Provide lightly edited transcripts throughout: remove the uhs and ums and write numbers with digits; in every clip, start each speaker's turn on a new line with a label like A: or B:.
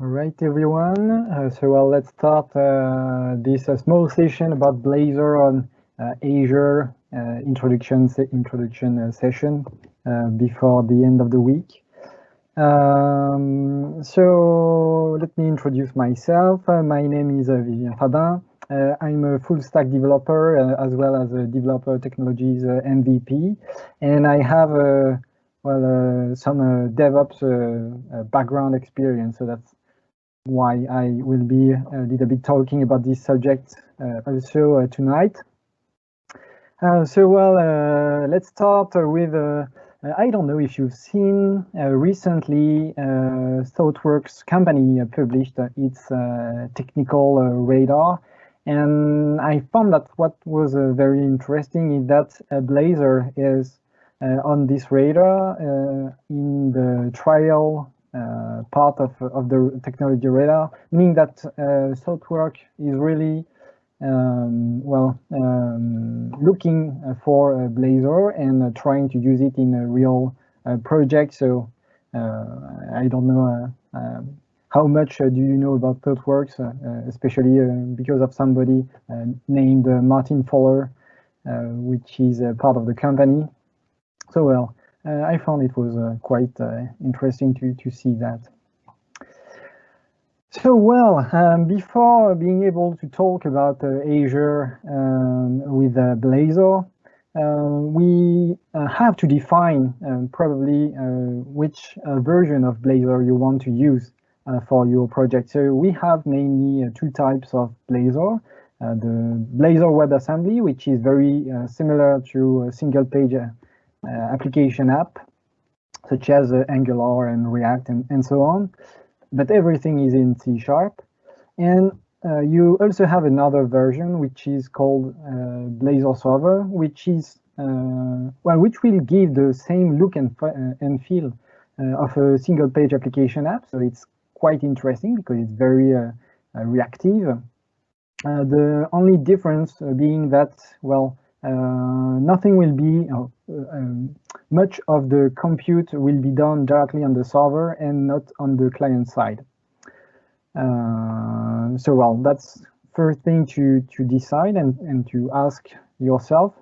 A: All right, everyone. Let's start this small session about Blazor on Azure introduction session before the end of the week. So let me introduce myself. My name is Vivien Fabin. I'm a full stack developer as well as a developer technologies MVP, and I have some DevOps background experience. So that's why I will be a little bit talking about this subject also tonight. Let's start with, I don't know if you've seen recently ThoughtWorks company published its technical radar. And I found that what was very interesting is that Blazor is on this radar in the trial part of the technology radar, meaning that ThoughtWorks is really looking for Blazor and trying to use it in a real project. So I don't know how much do you know about ThoughtWorks, especially because of somebody named Martin Fowler, which is part of the company. So I found it was quite interesting to see that. So before being able to talk about Azure with Blazor, we have to define probably which version of Blazor you want to use for your project. So we have mainly two types of Blazor. The Blazor WebAssembly, which is very similar to a single page application app, such as Angular and React and so on, but everything is in C#. And you also have another version, which is called Blazor Server, which is which will give the same look and feel of a single page application app. So it's quite interesting because it's very reactive. The only difference being that, nothing will be, much of the compute will be done directly on the server and not on the client side. That's first thing to decide and to ask yourself.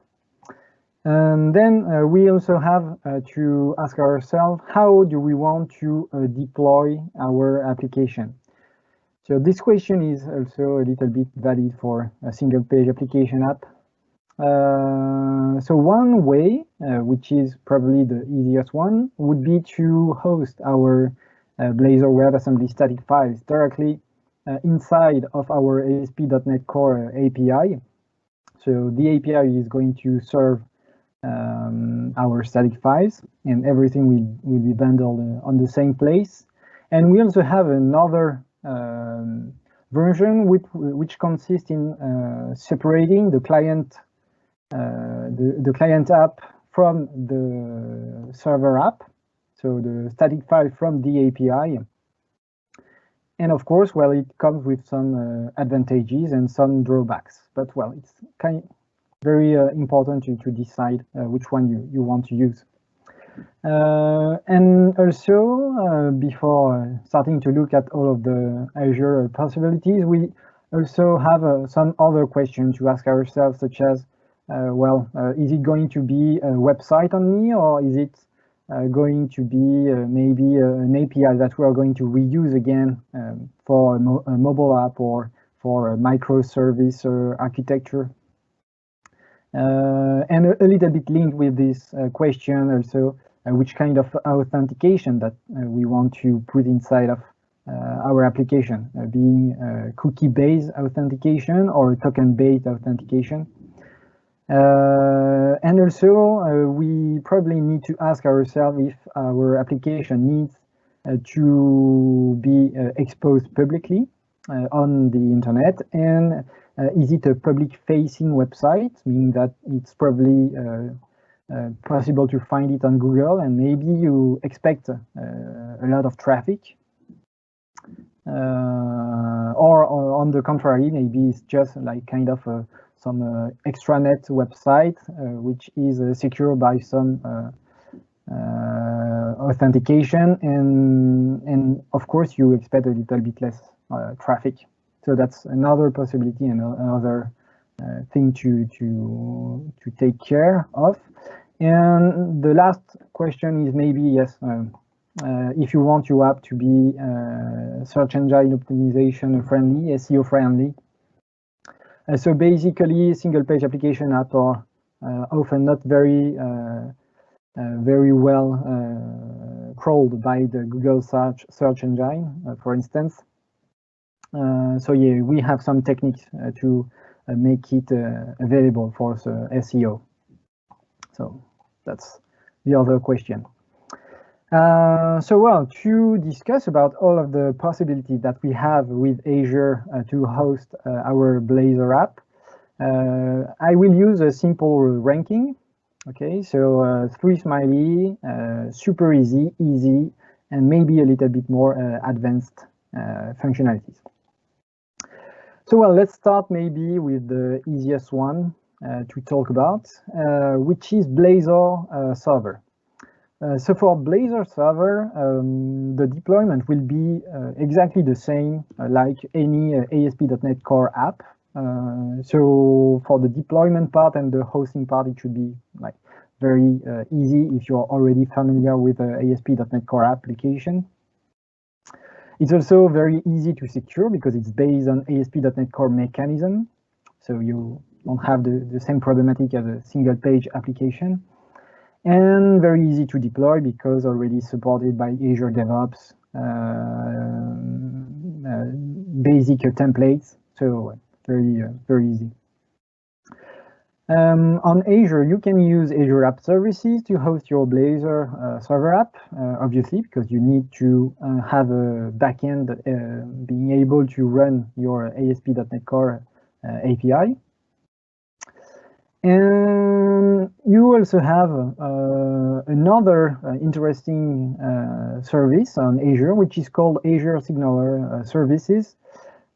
A: And then we also have to ask ourselves, how do we want to deploy our application? So this question is also a little bit valid for a single page application app. So one way, which is probably the easiest one, would be to host our Blazor WebAssembly static files directly inside of our ASP.NET Core API. So the API is going to serve our static files, and everything will be bundled on the same place. And we also have another version which consists in separating the client app from the server app, so the static file from the API. And of course, it comes with some advantages and some drawbacks, but it's very important to decide which one you want to use. And also, before starting to look at all of the Azure possibilities, we also have some other questions to ask ourselves, such as, is it going to be a website only, or is it going to be maybe an API that we are going to reuse again for a mobile app or for a microservice architecture? And a little bit linked with this question also, which kind of authentication that we want to put inside of our application, being cookie-based authentication or token-based authentication. And also, we probably need to ask ourselves if our application needs to be exposed publicly on the internet, and is it a public-facing website, meaning that it's probably possible to find it on Google, and maybe you expect a lot of traffic, or on the contrary, maybe it's just like kind of some extranet website, which is secured by some authentication, and of course you expect a little bit less traffic. So that's another possibility and another thing to take care of. And the last question is maybe, yes, if you want your app to be search engine optimization friendly, SEO friendly. So basically, single page application apps are often not very well crawled by the Google search engine, for instance. So yeah, we have some techniques to make it available for SEO. So that's the other question. So well, to discuss about all of the possibilities that we have with Azure to host our Blazor app, I will use a simple ranking. Okay, so 3 smiley, super easy, and maybe a little bit more advanced functionalities. So well, let's start maybe with the easiest one to talk about, which is Blazor Server. So for Blazor Server, the deployment will be exactly the same like any ASP.NET Core app. So for the deployment part and the hosting part, it should be like very easy if you're already familiar with the ASP.NET Core application. It's also very easy to secure because it's based on ASP.NET Core mechanism. So you don't have the same problematic as a single page application. And very easy to deploy because already supported by Azure DevOps basic templates. So very easy. On Azure, you can use Azure App Services to host your Blazor server app, obviously, because you need to have a backend being able to run your ASP.NET Core API. And you also have another interesting service on Azure, which is called Azure Signaler Services,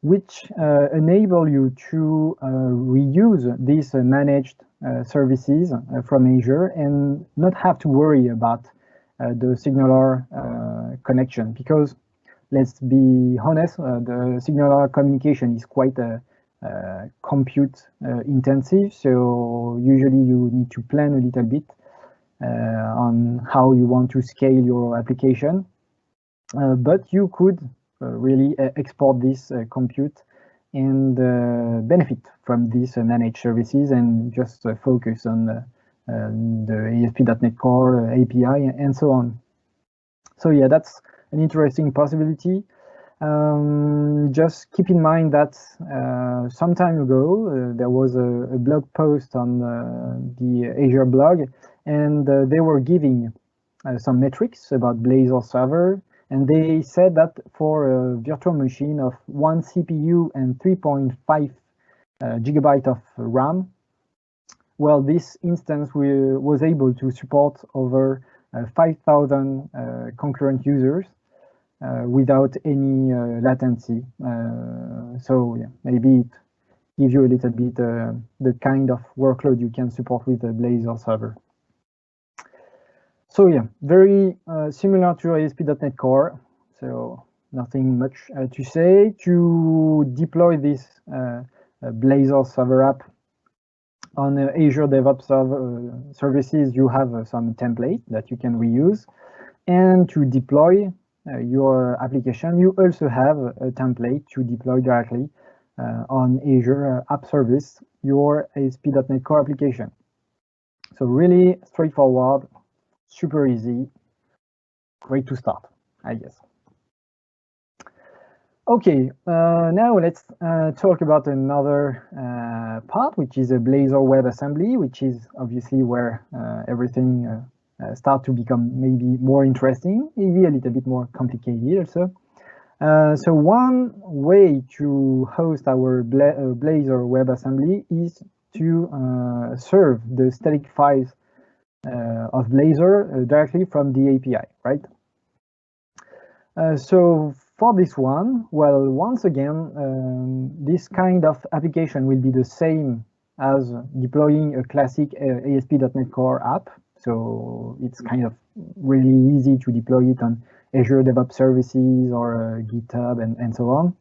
A: which enable you to reuse these managed services from Azure and not have to worry about the Signaler connection. Because let's be honest, the Signaler communication is quite compute intensive, so usually you need to plan a little bit on how you want to scale your application, but you could really export this compute and benefit from these managed services and just focus on the ASP.NET Core API and so on. So yeah, that's an interesting possibility. Just keep in mind that some time ago there was a blog post on the Azure blog, and they were giving some metrics about Blazor Server, and they said that for a virtual machine of 1 CPU and 3.5 gigabyte of RAM, well, this instance was able to support over 5,000 concurrent users without any latency. So yeah, maybe it gives you a little bit the kind of workload you can support with the Blazor server. So yeah, very similar to ASP.NET Core. So nothing much to say. To deploy this Blazor server app on Azure DevOps services, you have some template that you can reuse. And to deploy your application, you also have a template to deploy directly on Azure App Service, your ASP.NET Core application. So really straightforward, super easy, great to start, I guess. Okay, now let's talk about another part, which is a Blazor WebAssembly, which is obviously where everything start to become maybe more interesting, maybe a little bit more complicated also. So one way to host our Blazor WebAssembly is to serve the static files of Blazor directly from the API, right? So for this one, well, once again, this kind of application will be the same as deploying a classic ASP.NET Core app. So it's kind of really easy to deploy it on Azure DevOps Services or GitHub and so on.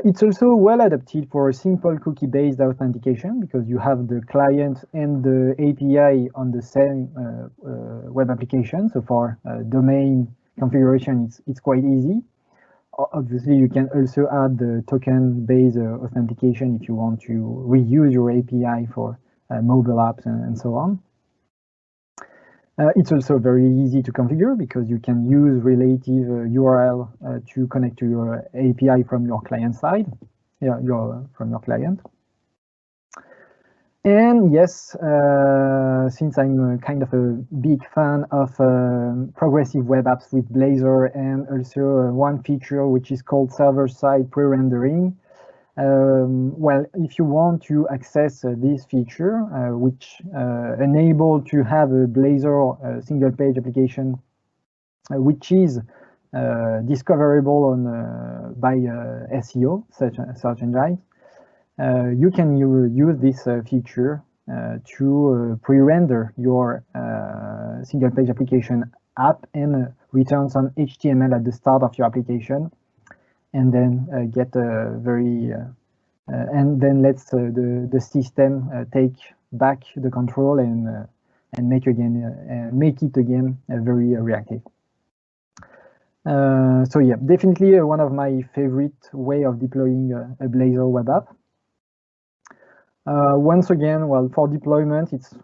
A: It's also well adapted for simple cookie-based authentication because you have the client and the API on the same web application. So for domain configuration, it's quite easy. Obviously, you can also add the token-based authentication if you want to reuse your API for mobile apps and so on. It's also very easy to configure because you can use relative URL to connect to your API from your client side, from your client. And yes, since I'm kind of a big fan of progressive web apps with Blazor and also one feature which is called server-side pre-rendering, well, if you want to access this feature, which enable to have a Blazor single-page application, which is discoverable on by SEO, search engines, you can use this feature to pre-render your single-page application app and return some HTML at the start of your application, and then get a very and then lets the system take back the control and make it again very reactive. So yeah, definitely one of my favorite way of deploying a Blazor web app. Once again, well, for deployment, it's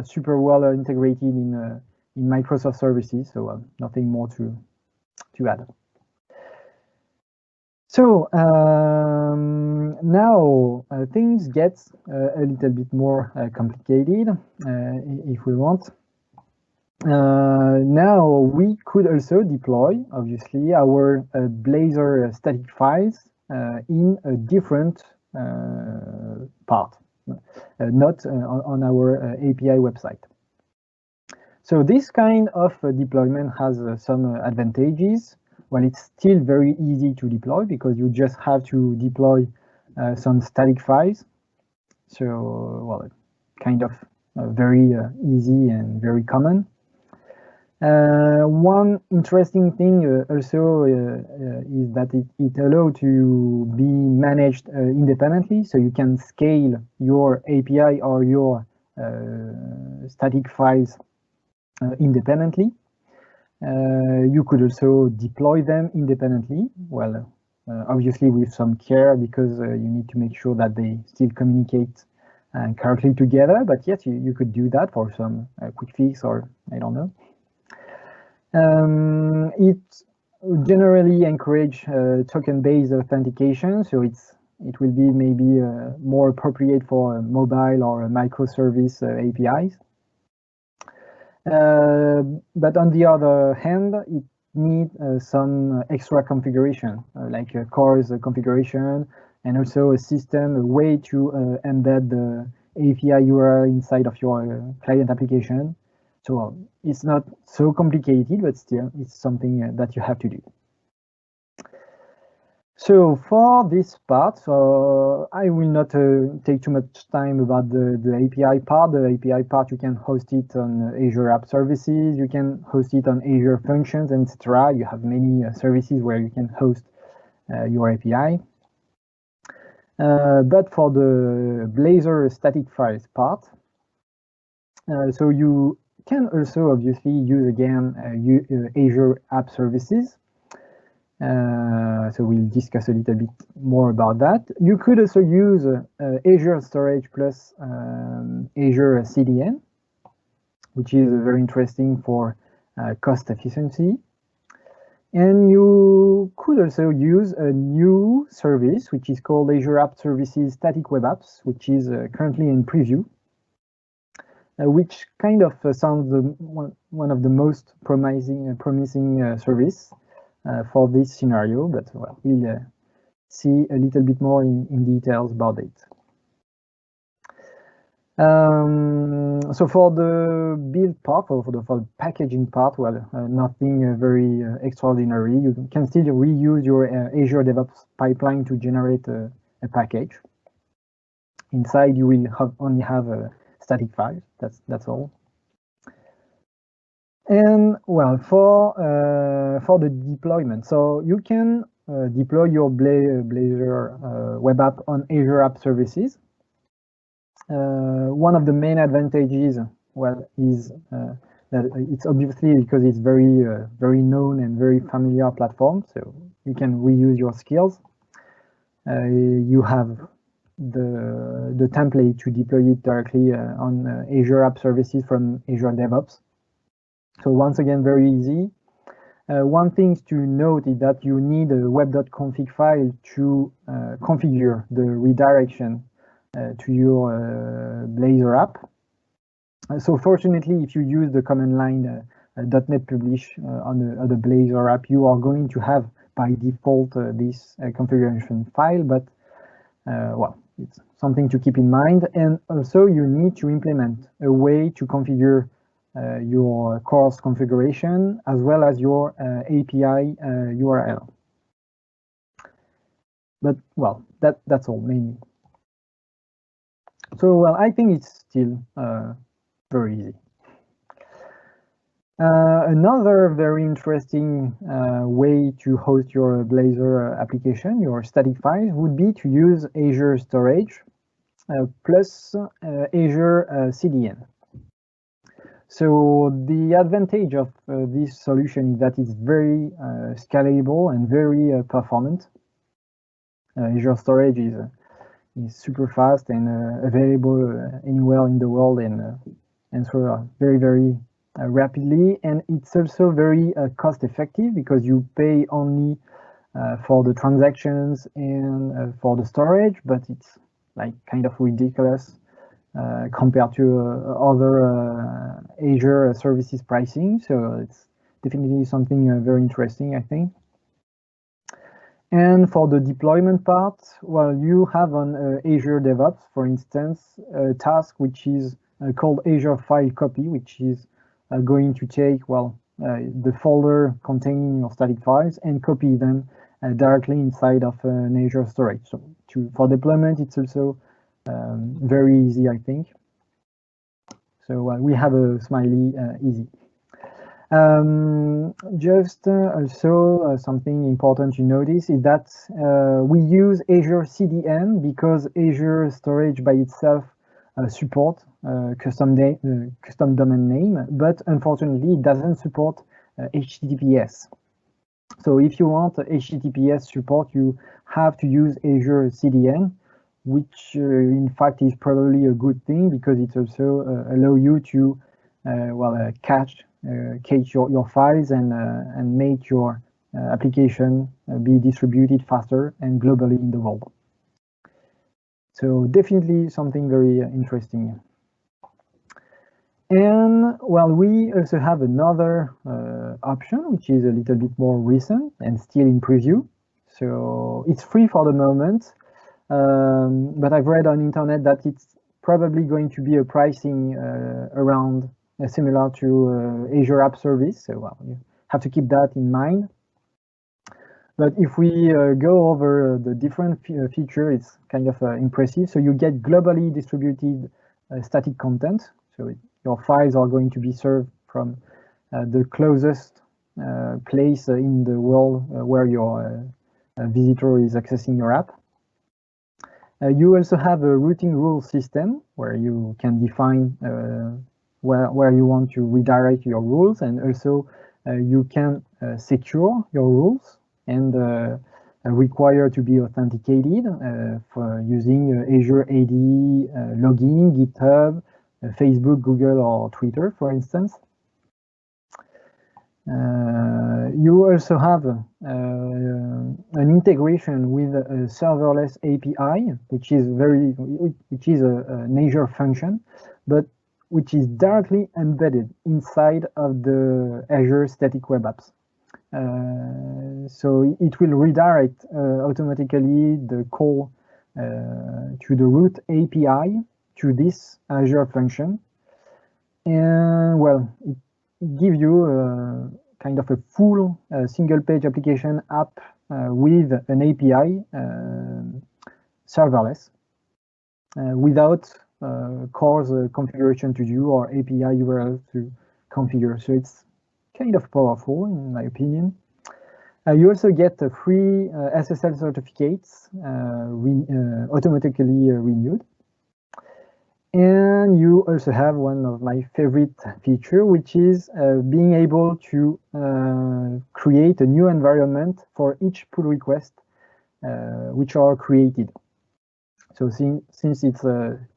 A: super well integrated in Microsoft services, so nothing more to add. So now things get a little bit more complicated, if we want. Now we could also deploy, obviously, our Blazor static files in a different part, not on our API website. So this kind of deployment has some advantages. Well, it's still very easy to deploy because you just have to deploy some static files. So, well, kind of very easy and very common. One interesting thing also is that it allows to be managed independently. So you can scale your API or your static files independently. You could also deploy them independently, well, obviously with some care because you need to make sure that they still communicate correctly together, but yes, you could do that for some quick fix or I don't know. It generally encourages token-based authentication, so it will be maybe more appropriate for mobile or microservice APIs. But on the other hand, it needs some extra configuration, like a CORS configuration, and also a system, a way to embed the API URL inside of your client application. So it's not so complicated, but still it's something that you have to do. So for this part, I will not take too much time about the API part. The API part, you can host it on Azure App Services, you can host it on Azure Functions, etc. You have many services where you can host your API. But for the Blazor static files part, so you can also obviously use again Azure App Services. So we'll discuss a little bit more about that. You could also use Azure Storage plus Azure CDN, which is very interesting for cost efficiency. And you could also use a new service, which is called Azure App Services Static Web Apps, which is currently in preview, which kind of sounds one of the most promising service for this scenario, but well, we'll see a little bit more in details about it. So for the build part, or for the packaging part, well, nothing very extraordinary. You can still reuse your Azure DevOps pipeline to generate a package. Inside, you will only have static files. That's all. And well, for the deployment, so you can deploy your Blazor web app on Azure App Services. One of the main advantages, well, is that it's obviously because it's very known and very familiar platform, so you can reuse your skills. You have the template to deploy it directly on Azure App Services from Azure DevOps. So once again, very easy. One thing to note is that you need a web.config file to configure the redirection to your Blazor app. So fortunately, if you use the command line .NET publish on the Blazor app, you are going to have by default this configuration file, but well, it's something to keep in mind. And also you need to implement a way to configure your course configuration as well as your API URL. But well, that's all mainly. So well, I think it's still very easy. Another very interesting way to host your Blazor application, your static files, would be to use Azure Storage plus Azure CDN. So the advantage of this solution is that it's very scalable and very performant. Azure Storage is super fast and available anywhere in the world, and so very rapidly. And it's also very cost effective because you pay only for the transactions and for the storage, but it's like kind of ridiculous compared to other Azure services pricing. So it's definitely something very interesting, I think. And for the deployment part, well, you have on Azure DevOps, for instance, a task which is called Azure File Copy, which is going to take, well, the folder containing your static files and copy them directly inside of an Azure storage. So for deployment, it's also very easy, I think. So we have a smiley easy. Just also something important to notice is that we use Azure CDN because Azure Storage by itself support custom domain name, but unfortunately it doesn't support HTTPS. So if you want HTTPS support, you have to use Azure CDN, which in fact is probably a good thing because it also allow you to cache your files and make your application be distributed faster and globally in the world. So definitely something very interesting. And well, we also have another option, which is a little bit more recent and still in preview. So it's free for the moment, but I've read on internet that it's probably going to be a pricing around similar to Azure App Service. So well, you have to keep that in mind. But if we go over the different features, it's kind of impressive. So you get globally distributed static content. So your files are going to be served from the closest place in the world where your visitor is accessing your app. You also have a routing rule system where you can define where you want to redirect your rules, and also you can secure your rules and require to be authenticated for using Azure AD login, GitHub, Facebook, Google, or Twitter, for instance. You also have an integration with a serverless API, which is an Azure function, but which is directly embedded inside of the Azure static web apps. So it will redirect automatically the call to the root API to this Azure function. And well, it gives you kind of a full single page application app with an API serverless without CORS configuration to do or API URL to configure. So it's kind of powerful, in my opinion. You also get free SSL certificates automatically renewed. And you also have one of my favorite feature, which is being able to create a new environment for each pull request which are created. So since it's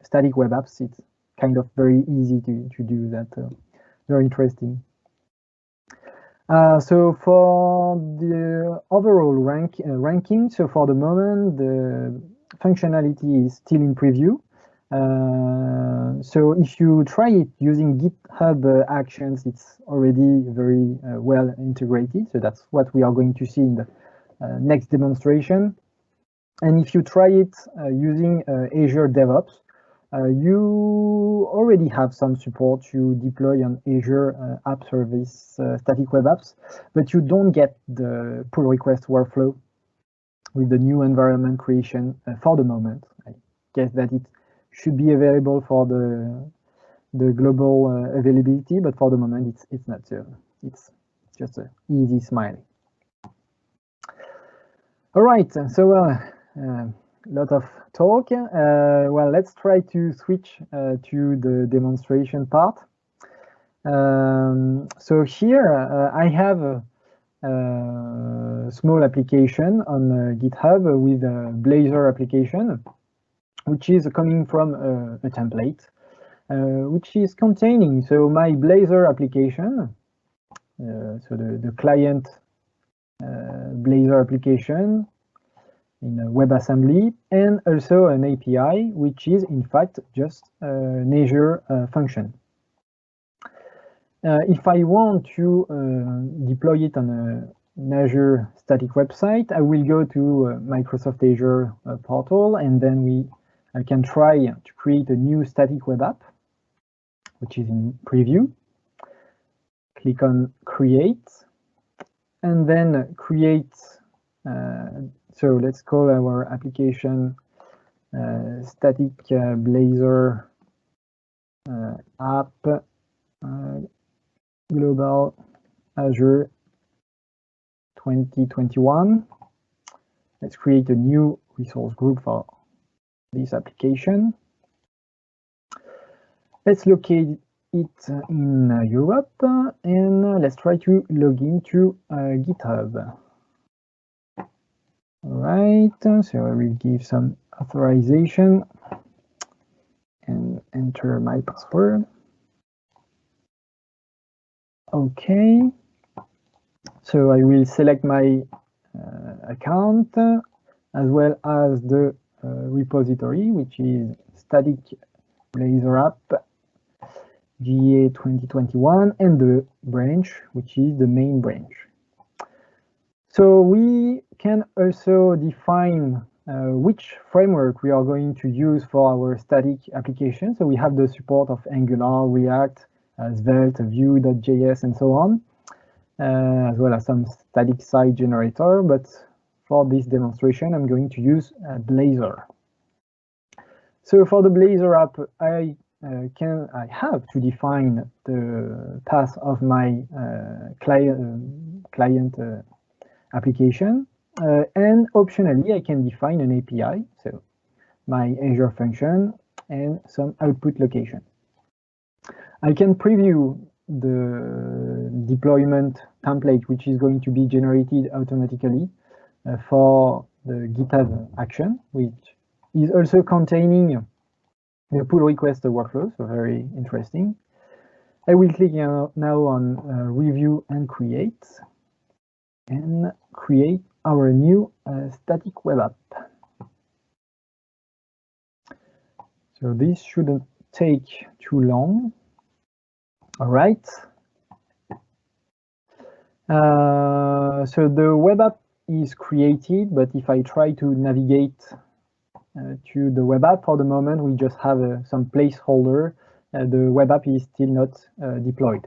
A: static web apps, it's kind of very easy to do that. Very interesting. So for the overall ranking, so for the moment, the functionality is still in preview. So if you try it using GitHub Actions, it's already very well integrated. So that's what we are going to see in the next demonstration. And if you try it using Azure DevOps, you already have some support to deploy on Azure App Service static web apps, but you don't get the pull request workflow with the new environment creation for the moment. I guess that it should be available for the global availability, but for the moment it's not. So it's just an easy smile. All right, so lot of talk. Well, let's try to switch to the demonstration part. So here I have a small application on GitHub with a Blazor application, which is coming from a template, which is containing so my Blazor application, so the client Blazor application in WebAssembly, and also an API, which is in fact just an Azure function. If I want to deploy it on an Azure static website, I will go to Microsoft Azure portal, and then I can try to create a new static web app, which is in preview. Click on create, and then create. So let's call our application static Blazor app global Azure 2021. Let's create a new resource group for this application. Let's locate it in Europe, and let's try to log into GitHub. All right, so I will give some authorization and enter my password. Okay, so I will select my account as well as the repository, which is static Blazor App GA 2021, and the branch, which is the main branch. So we can also define which framework we are going to use for our static application. So we have the support of Angular, React, Svelte, Vue.js, and so on, as well as some static site generator. But for this demonstration, I'm going to use Blazor. So for the Blazor app, I have to define the path of my client application, and optionally I can define an API, so my Azure function and some output location. I can preview the deployment template, which is going to be generated automatically for the GitHub action, which is also containing the pull request workflow, so very interesting. I will click now on review and create our new static web app. So this shouldn't take too long. All right. So the web app is created, but if I try to navigate to the web app, for the moment we just have some placeholder. The web app is still not deployed.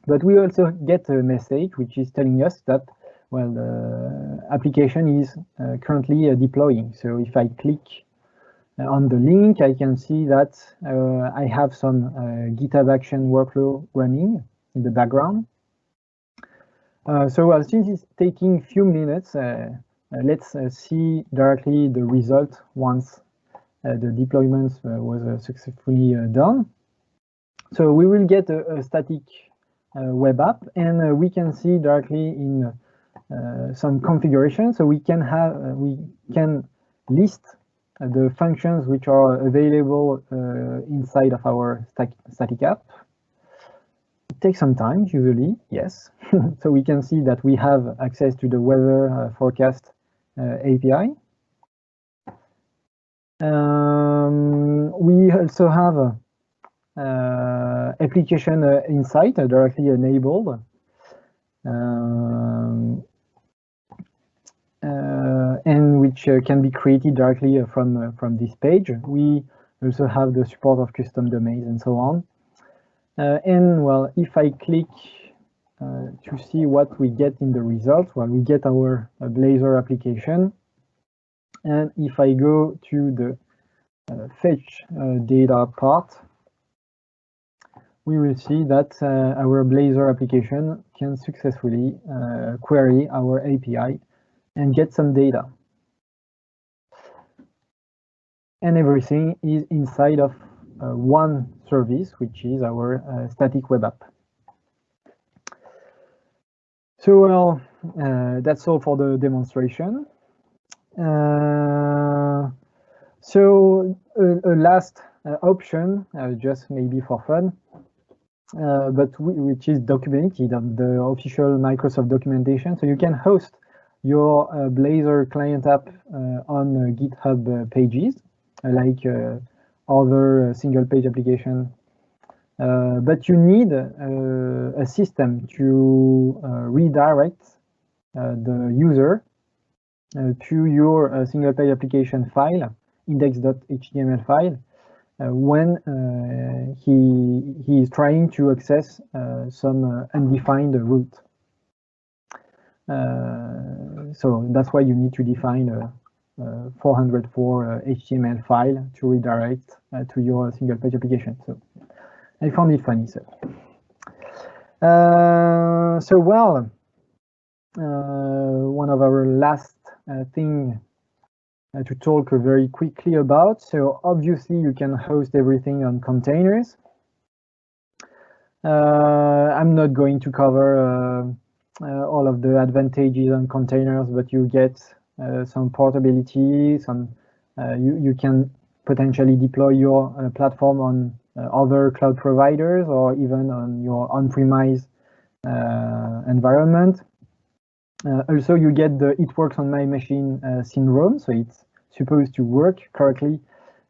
A: But we also get a message which is telling us that, well, the application is currently deploying. So if I click on the link, I can see that I have some GitHub Action workflow running in the background. So since it's taking a few minutes, let's see directly the result once the deployment was successfully done. So we will get a static web app, and we can see directly in some configuration. So we can list the functions which are available inside of our static app. It takes some time, usually, yes. So we can see that we have access to the weather forecast API. We also have application insight directly enabled. And which can be created directly from this page. We also have the support of custom domains and so on. And well, if I click to see what we get in the results, well, we get our Blazor application. And if I go to the fetch data part, we will see that our Blazor application can successfully query our API and get some data. And everything is inside of one service, which is our static web app. So, well, that's all for the demonstration. So a last option, just maybe for fun, but which is documented on the official Microsoft documentation. So you can host your Blazor client app on GitHub pages, like other single-page application. But you need a system to redirect the user to your single-page application file, index.html file, when he is trying to access some undefined route. So that's why you need to define a 404 HTML file to redirect to your single-page application. So I found it funny. So well, one of our last thing to talk very quickly about. So obviously you can host everything on containers. I'm not going to cover all of the advantages on containers, but you get some portability, you can potentially deploy your platform on other cloud providers or even on your on-premise environment. Also, you get the "it works on my machine" syndrome, so it's supposed to work correctly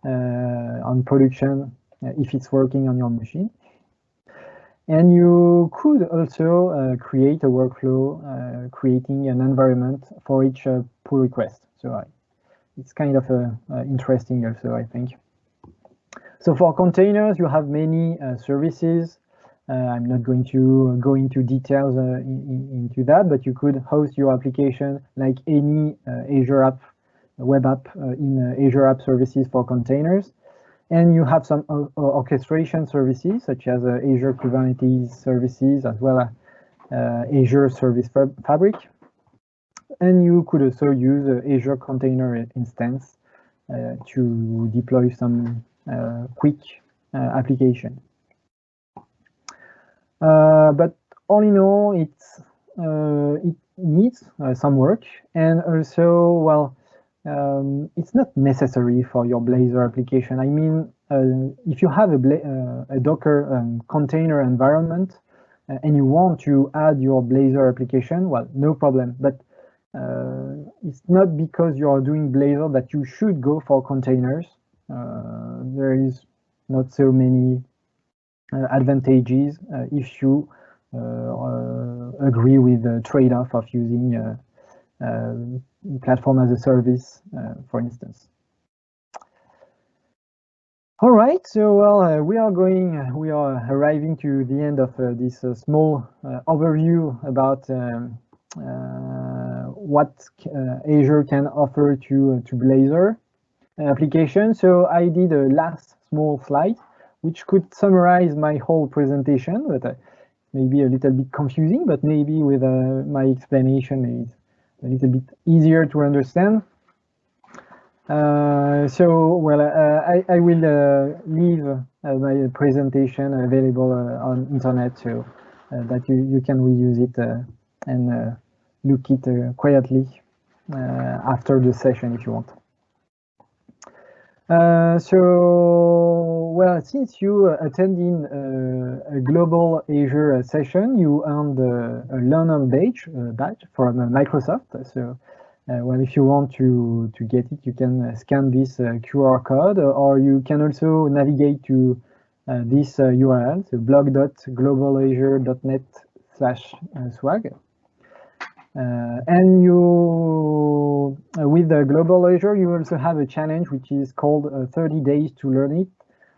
A: on production if it's working on your machine. And you could also create a workflow creating an environment for each pull request. So it's kind of interesting also, I think. So for containers, you have many services. I'm not going to go into details into that, but you could host your application like any Azure App, web app in Azure App Services for containers. And you have some orchestration services such as Azure Kubernetes services, as well as Azure Service Fabric. And you could also use Azure Container Instance to deploy some quick application. But all in all, it needs some work, and also, well, it's not necessary for your Blazor application. I mean, if you have a Docker container environment and you want to add your Blazor application, well, no problem. But it's not because you are doing Blazor that you should go for containers. There is not so many advantages if you agree with the trade-off of using platform as a service, for instance. All right, so well, we are arriving to the end of this small overview about what Azure can offer to Blazor. application. So I did a last small slide, which could summarize my whole presentation, but maybe a little bit confusing, but maybe with my explanation it's a little bit easier to understand. So, well, I will leave my presentation available on internet, so that you can reuse it and look it quietly after the session if you want. So, well, since you attended a global Azure session, you earned a learner badge from Microsoft. So, well, if you want to get it, you can scan this QR code, or you can also navigate to this URL, so blog.globalazure.net/swag. And you, with the Global Azure, you also have a challenge which is called 30 days to learn it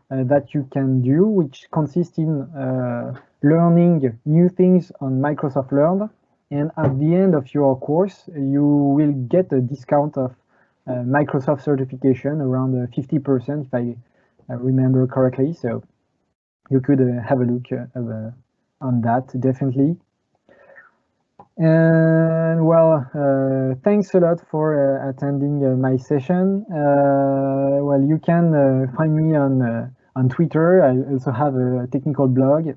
A: that you can do, which consists in learning new things on Microsoft Learn. And at the end of your course, you will get a discount of Microsoft certification around 50%, if I remember correctly. So you could have a look on that, definitely. And well, thanks a lot for attending my session. Well, you can find me on Twitter. I also have a technical blog.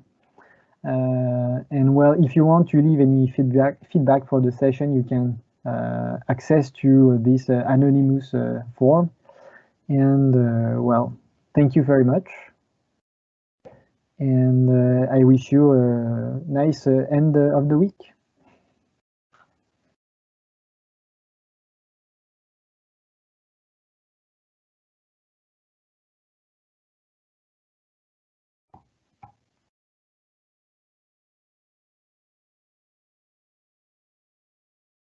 A: And well, if you want to leave any feedback for the session, you can access to this anonymous form. And well, thank you very much. And I wish you a nice end of the week.